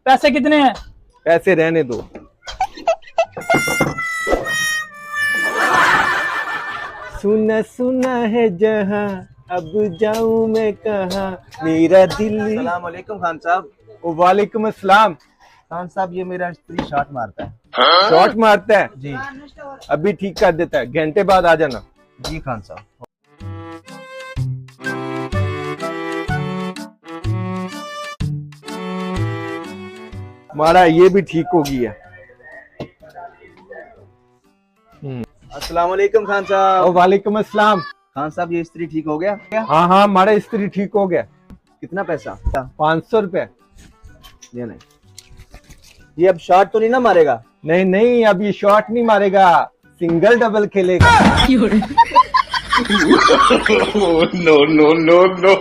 पैसे कितने हैं? पैसे रहने दो। सुना सुना है जहां, अब जाऊं मैं कहां, मेरा दिल। अस्सलाम वालेकुम खान साहब। वालेकुम अस्सलाम। खान साहब ये मेरा स्त्री शॉट मारता है। शॉट मारता है? जी अभी ठीक कर देता है, घंटे बाद आ जाना। जी खान साहब। हमारा ये भी ठीक हो गया। अस्सलाम वालेकुम खान साहब। वालेकुम अस्सलाम। खान साहब ये स्त्री ठीक हो गया क्या? हाँ हाँ, हमारा स्त्री ठीक हो गया। कितना पैसा? 500 रुपए। ये नहीं, ये अब शॉट तो नहीं ना मारेगा? नहीं नहीं, अब ये शॉट नहीं मारेगा, सिंगल डबल खेलेगा। no, no, no, no.